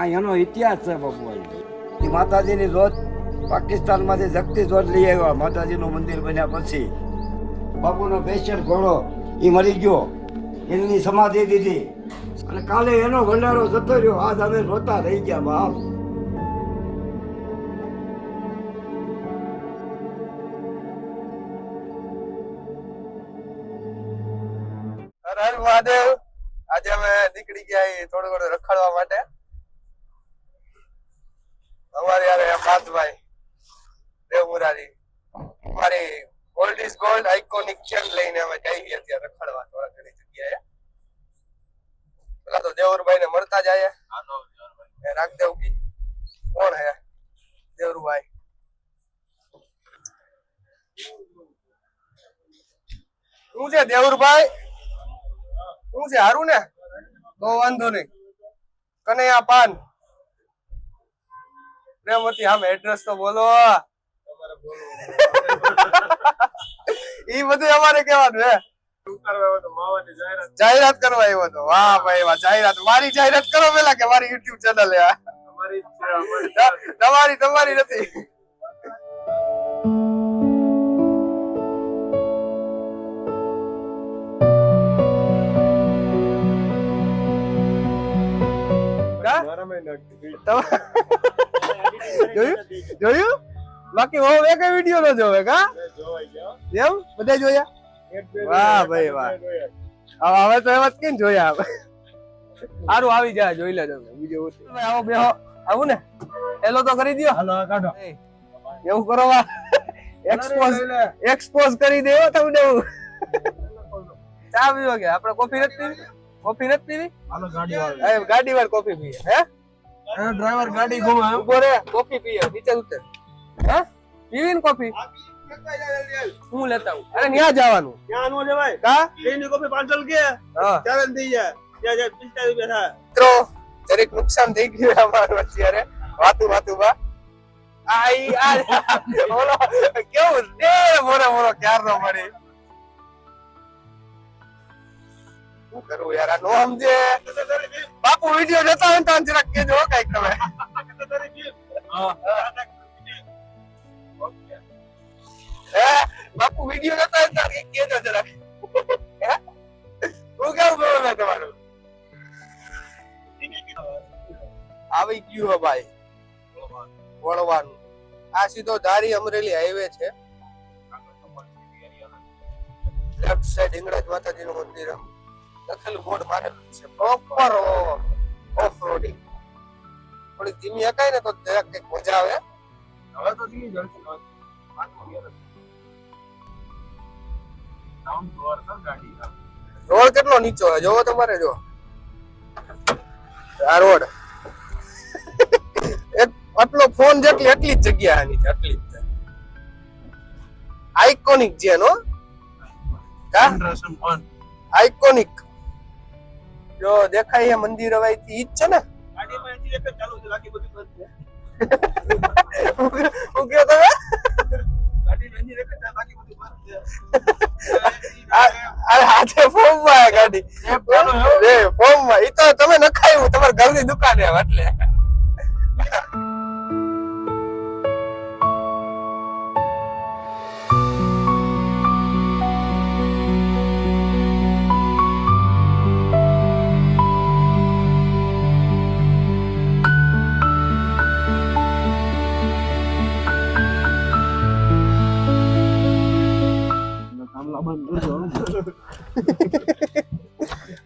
આ એનો ઇતિહાસ છે બાપુભાઈ. એ માતાજીની જોત પાકિસ્તાનમાંથી જગતી જોત લઈ આવ્યા. માતાજીનું મંદિર બન્યા પછી બાપુનો પેશન્ટ ઘોડો એ મરી ગયો, એની સમાધિ દીધી અને કાલે એનો ભંડારો જતો રહ્યો. આજ અમે રોતા રહી ગયા બાપ. હર હર મહાદેવ. આજે અમે નીકળી ગયા થોડું ઘણું રખડવા માટે. અમારે યાર પાર્થભાઈ દેવમુરારી મારી gold is gold iconic chain લઈને અમે જઈ ગયા ત્યાં રખડવા થોડા ઘણી જગ્યાએ. પેલા તો દેવરભાઈ ને મળતા જાય. રાખદેવ કી કોણ હે દેવરભાઈ? શું છે દેવરભાઈ? શું છે? હારું ને? તો વાંધો નહીં. કનૈયા પાન પ્રેમવતી. આમ એડ્રેસ તો બોલો. ઈ બધું અમારે કેવાનું હે? જાહેરાત કરવા આવ્યો હતો. વાહ ભાઈ વાહ. જાહેરાત મારી જાહેરાત કરો પેલા કે મારી યુટ્યુબ ચેનલ હે. તમારી નથી. જોયું? બાકી હું એક વિડીયો નો જોવે કા? એમ બધા જોયા? વાહ ભાઈ વાહ. હવે તો એમ જ કેમ જોયા? સારું આવી જાય, જોઈ લેજો વિડીયો. આવો બેહો. આવું ને એલો તો કરી દયો. હાલો કાઢો. એવું કરો વા. એક્સપોઝ કરી દેવો તમને. ચા પીવો કે આપણે કોફી નથી પીવી? કોફી નથી પીવી? હાલો ગાડી વાર કોફી પીએ. હે ડ્રાઈવર ગાડી ઘુમા ઉભો રે. કોફી પીએ નીચે ઉતર. હે પીવી ને કોફી? હું લેતા આવું. અરે ન્યા જવાનું. ત્યાં નો જવાય કા? એની કોફી 500 કે ચાલન થઈ જાય. ત્યાં 45 રૂપિયા થાય. મિત્રો જરીક નુકસાન થઈ ગયું અમારું અત્યારે વાતું બા. ઓલો કેવું દે મોરો ક્યાર નો મળી. શું કરું યાર? આ નો સમજે. બાપુ વિડિયો જોતા હોય તો જરાક કેજો કઈક તમે. બાપુ વિડિયો જોતા હોય તો કેજો જરાક. હું કેવું બોલું તમારું? આવી ગયું હે ભાઈ વળવાનું. આ સીધો ધારી અમરેલી હાઈવે છે. લેફ્ટ સાઈડ હિંગળાજ માતાજીનું મંદિર લખેલું બોર્ડ મારેલું છે. Proper off roading. થોડી ધીમી હકાય ને તો જરાક કઈક મજા આવે. હવે તો ધીમી જશે. રોડ કેટલો નીચો છે જોવો તમારે. જો આ રોડ આટલો ફોન જેટલી એટલી જ જગ્યા આની એટલી જ આઇકોનિક છે નો આઇકોનિક. જો દેખાય મંદિર હવે ઈ જ છે ને. ગાડીમાં એક જ ચાલુ છે, બાકી બધું બંધ છે. હું કયો તમે? ગાડીમાં એક જ ચાલુ, બાકી બધું બંધ છે. આ હાથે ફોર્મમાં ગાડી રે ફોર્મમાં. ઈ તો તમે નખાયું તમારા ઘરની દુકાને એટલે.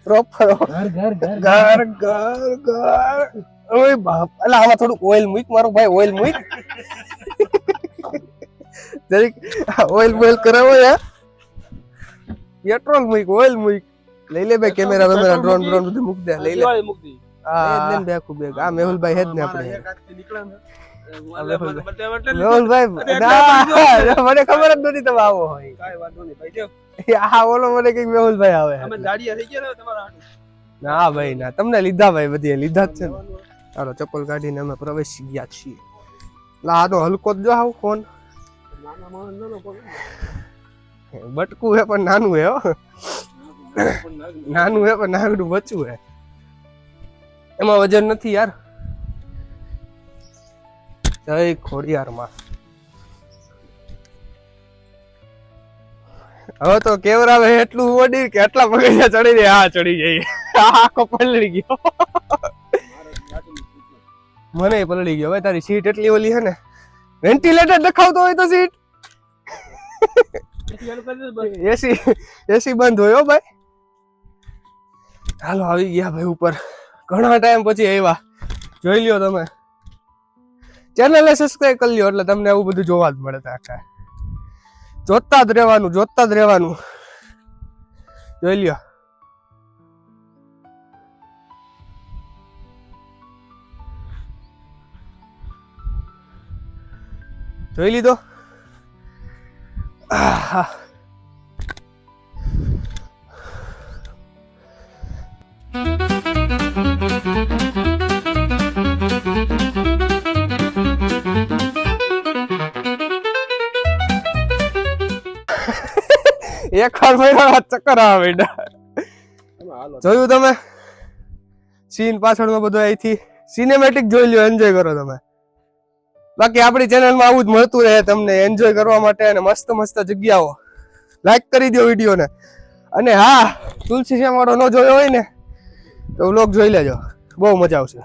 પ્રોપર ઘર ઓય બાપ. એટલે આમાં થોડું ઓઇલ મૂક મારો ભાઈ. ઓઇલ મૂક જરીક. ઓઇલ બોઇલ કરાવો યાર. પેટ્રોલ મૂક, ઓઇલ મૂક. લઈ લે ભાઈ કેમેરા ડ્રોન બધું મૂક દે. લઈ લે. હા બેન બેખું બેગ. આ મેહુલભાઈ હે જ ને આપણે. મેહુલભાઈ મને ખબર જ નથી તમે આવો હોય. કાઈ વાંધો નહીં ભાઈ. હા ઓલો મને કઈક મેહુલભાઈ આવે. અમે ગાડી થઈ ગયા ને તમારા. ના ભાઈ ના, તમને લીધા ભાઈ, બધી લીધા જ છે ને. ચાલો ચપ્પલ કાઢીને અમે પ્રવેશી ગયા છીએ. લા આનો હલકો જ જો આવ કોણ બટકું હે પણ નાનું હે. નાનું હે પણ નાગડું બચ્ચું હે. એમાં વજન નથી યાર. જય ખોડિયાર માં. હવે તો કેવરાવે એટલું ઓડી કે આટલા પગથિયા ચડી જાય. હા ચડી જાય. આખો પલળી ગયો. મને પલળી ગયો. હવે તારી સીટ એટલી ઓલી છે ને, વેન્ટિલેટર દેખાવતો હોય તો સીટ એસી બંધ હોય ભાઈ. હાલો આવી ગયા ભાઈ ઉપર. ઘણા ટાઈમ પછી આવ્યા. જોઈ લ્યો તમે, ચેનલને સબસ્ક્રાઇબ કરી લ્યો એટલે તમને આવું બધું જોવા જ મળે. આખા જોતા જ રહેવાનું, જોતા જ રહેવાનું. જોઈ લ્યો. જોઈ લીધો. આહા. એક વાર મહિના ચક્કર આવે બેટા. જોયું તમે સીન પાછળનો બધો અહીંથી સિનેમેટિક જોઈ લ્યો, એન્જોય કરો તમે. બાકી આપણી ચેનલમાં આવું જ મળતું રહે તમને એન્જોય કરવા માટે અને મસ્ત મસ્ત જગ્યાઓ. લાઈક કરી દો વિડીયોને. અને હા, તુલસી શ્યામ વાળો ન જોયો હોય ને તો વ્લોગ જોઈ લેજો, બહુ મજા આવશે.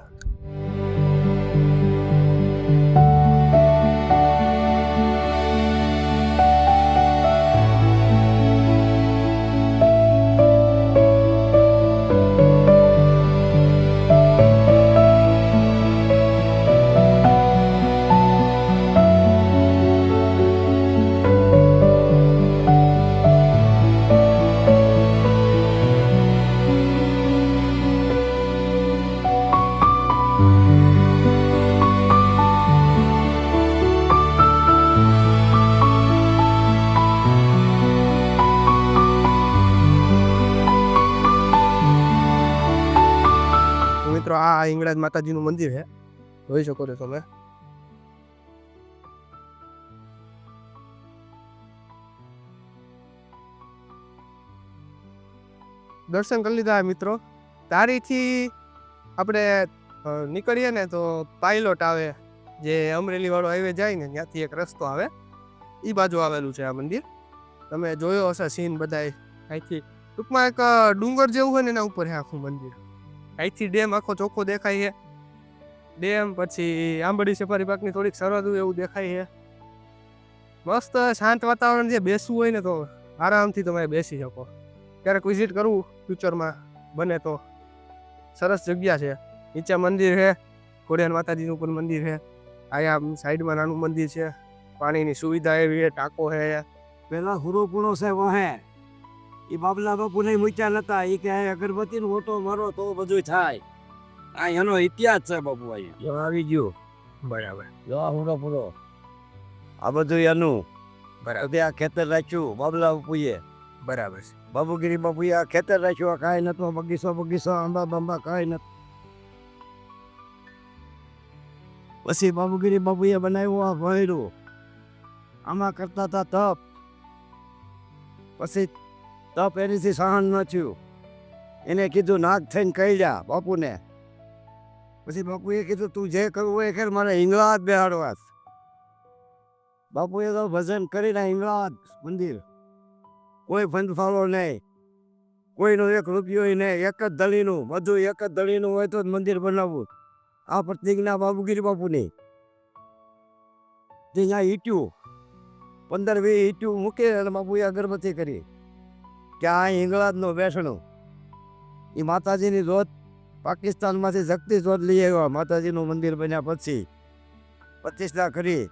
મિત્રો આ હિંગળાજ માતાજીનું મંદિર છે, જોઈ શકો છો તમે. દર્શન કરી લીધા મિત્રો. તારીથી આપણે નીકળીએ ને તો પાયલોટ આવે, જે અમરેલી વાળો હાઈવે જાય ને ત્યાંથી એક રસ્તો આવે, એ બાજુ આવેલું છે આ મંદિર. તમે જોયો હશે સીન બધાય. અહીંથી ટૂંકમાં એક ડુંગર જેવું હોય ને એના ઉપર છે આખું મંદિર. અહીંથી ડેમ આખો ચોખ્ખો દેખાય છે. ડેમ પછી આંબડી સફારી પાર્કની થોડીક સરહદ એવું દેખાય છે. મસ્ત શાંત વાતાવરણ છે. બેસવું હોય ને તો આરામથી તમે બેસી શકો. ક્યારેક વિઝિટ કરવું ફ્યુચરમાં બને તો સરસ જગ્યા છે. નીચે મંદિર છે, ખોડિયાર માતાજીનું પણ મંદિર છે. અહીંયા સાઈડમાં નાનું મંદિર છે. પાણીની સુવિધા એવી છે, ટાંકો છે. પેલા હુરોપુણો છે વહે એ બાબલા બાપુ નહીં મૂક્યા નતા. એ કે અગરબત્તી નો ઓટો મારો તો બધું થાય. આ એનો ઇતિહાસ છે બાપુ. અહીંયા આવી ગયો. બરાબર. જો આ હુરોપુણો આ બધું એનું. બરાબર. આ ખેતર રાખ્યું બાબલા બાપુએ. બરાબર છે. બાબુગીરી બાપુએ આ ખેતર રાખ્યું. કાંઈ નતો, બગીચો આંબા બાંબા કાંઈ નતું. પછી બાબુગીરી બાપુએ બનાવ્યું આ ભયરું. આમાં કરતા હતા તપ. પછી તપ એનીથી સહન ન થયું. એને કીધું નાગ થઈને કહી જા બાપુને. પછી બાપુએ કીધું તું જે કરવું હોય કર, મારે હિંગળાજ બેહાડવા. બાપુએ તો ભજન કરીને હિંગળાજ મંદિર. કોઈ ફંદફાળો નહીં, કોઈનો એક રૂપિયો નહીં, એક જ ધણીનું. બધું એક જ ધણીનું હોય તો જ મંદિર બનાવવું. આ પ્રતિજ્ઞા બાબુગીરી બાપુની. ત્યાં ઈટ્યું 15-20 ઈટ્યું મૂકે અને બાપુએ અગરબત્તી કરી કે આ હિંગળાજનો બેસણો. એ માતાજીની જોત પાકિસ્તાનમાંથી શક્તિ જોત લઈ આવ્યા. માતાજીનું મંદિર બન્યા પછી પ્રતિષ્ઠા કરી,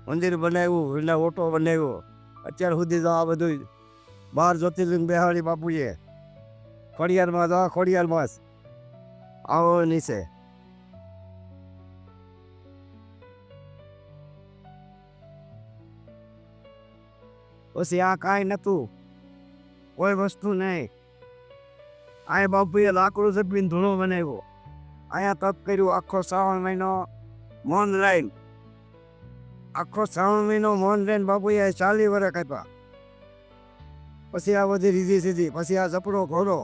મંદિર બનાવ્યું, એટલે ઓટો બનાવ્યો. અત્યાર સુધી તો આ બધું 12 જ્યોતિર્લિંગ બેહાડી બાપુએ. ખોડિયારમાં તો ખોડિયારમાં આવો નીચે. પછી આ કાંઈ નહોતું, કોઈ વસ્તુ નહીં. અહીંયા બાપુએ લાકડું સપીને ધૂણો બનાવ્યો. અહીંયા તપ કર્યું આખો શ્રાવણ મહિનો મૌન રહીને. આખો શ્રાવણ મહિનો મૌન રહીને બાપુએ 40 વર્ષ કાપ્યા. પછી આ બધી રીધી સીધી. પછી આ ઝપડો ઘોડો,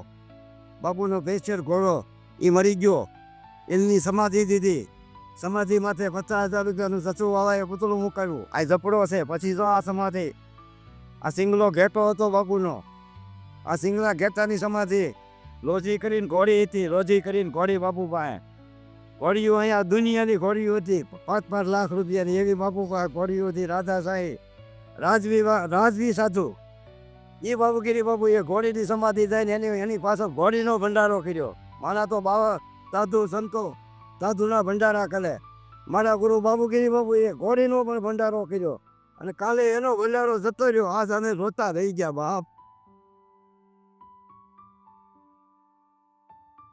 બાપુનો પેચર ઘોડો, એ મરી ગયો. એની સમાધિ દીધી. સમાધિ માથે 50,000 રૂપિયાનું સચુવાળાએ પૂતળું મુકાવ્યું. આ ઝપડો છે. પછી જો આ સમાધિ, આ સિંગલો ઘેટો હતો બાપુનો. આ સિંગલા ઘેટાની સમાધિ લોજી કરીને ઘોડી હતી. લોજી કરીને ઘોડી બાપુ પાસે. ઘોડીઓ અહીંયા દુનિયાની ઘોડીઓ હતી. 5-5 લાખ રૂપિયાની એવી બાપુ પાસે ઘોડીઓ હતી. રાધાશાહી રાજવી સાધુ એ બાબુગીરી બાપુ એ ઘોડીની સમાધિ થાય ને એની પાછળ ઘોડીનો ભંડારો કર્યો. મારા તો બાવા સાધુ સંતો સાધુના ભંડારા કરે. મારા ગુરુ બાબુગીરી બાપુ એ ઘોડીનો પણ ભંડારો કર્યો. અને કાલે એનો ભંડારો જતો રહ્યો. આ સામે રોતા રહી ગયા બાપ.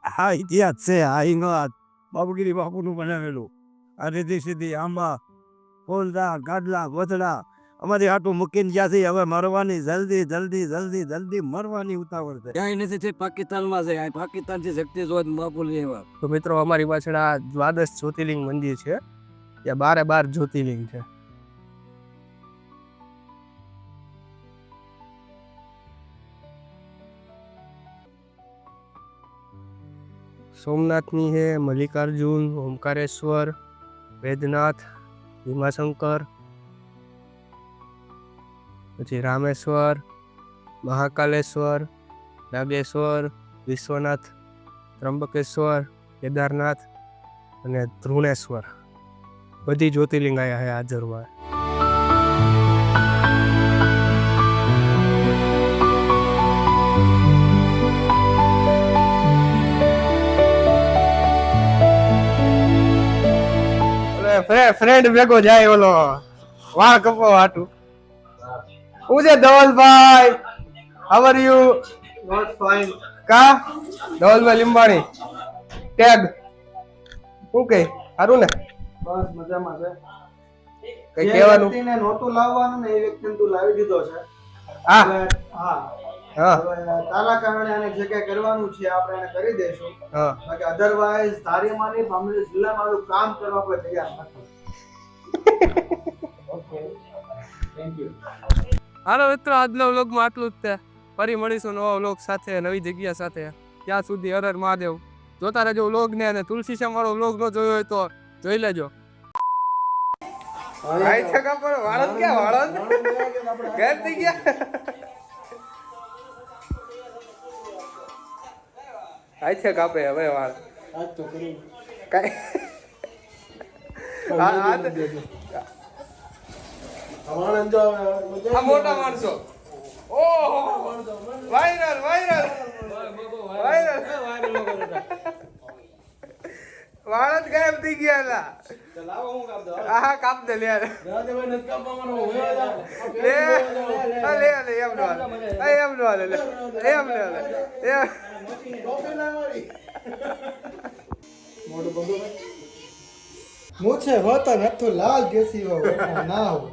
આ ઇતિહાસ છે. આ હિંગળાજ બાબુગીરી બાપુનું બનાવેલું. આ રીતિ સીધી આંબા ફોલદા ગાડલા વધડા અમારી આટું મૂકીને ગયા છે. હવે મરવાની જલ્દી જલ્દી જલ્દી જલ્દી મરવાની ઉતાવળ છે. ક્યાંય નથી. પાકિસ્તાનમાં છે. પાકિસ્તાનથી શક્તિ જોત બાપુ લેવા. તો મિત્રો અમારી પાછળ આ દ્વાદશ જ્યોતિર્લિંગ મંદિર છે. ત્યાં 12 જ્યોતિર્લિંગ છે. સોમનાથની છે, મલ્લિકાર્જુન, ઓમકારેશ્વર, વૈદ્યનાથ, ભીમાશંકર, પછી રામેશ્વર, મહાકાલેશ્વર, નાગેશ્વર, વિશ્વનાથ, ત્રંબકેશ્વર, કેદારનાથ અને ધ્રુણેશ્વર બધી જ્યોતિર્લિંગ આયા છે હાજરમાં. ફ્રેન્ડ ભેગો જાય ઓલો વાળ કપો હાટું. હું છે ધવલભાઈ? How are you? Not fine. કા ધવલભાઈ લીંબાણી ટેગ શું કે સારું ને? બસ મજામાં છે. કઈ કહેવાનું? વ્યક્તિને નહોતું લાવવાનું ને એ વ્યક્તિને તું લાવી દીધો છે. હા હા હા હવે તારા કારણે આને જે કઈ કરવાનું છે આપણે એને કરી દઈશું. હા. બાકી અધરવાઇઝ ધારીમાંની ભામરી જિલ્લામાં આવું કામ કરવા કોઈ તૈયાર નથી. Okay thank you. હાલો મિત્રો, આજનો વ્લોગમાં આટલું જ છે. ફરી મળીશું નવા વ્લોગ સાથે, નવી જગ્યા સાથે. ત્યાં સુધી હર હર મહાદેવ. જોતા રહેજો વ્લોગને. અને તુલસી શ્યામ વાળો વ્લોગ ન જોયો હોય તો જોઈ લેજો. ભાઈ છકા પર વાળંદ ક્યાં વાળંદ ઘર થઈ ગયા. આઈ છે કાપે હવે વાળ આજ તો કરી કાઈ આ મોટા માણસો. ઓહો વાયરલ વાયરલ વાયરલ વાળંદ ગાયબ થઈ ગયા લા. હા કાપ દે લે લે એમ નો હાલે લે એમ નો હાલે. મૂછે હોતા નથું લાલ કેસી ના હોય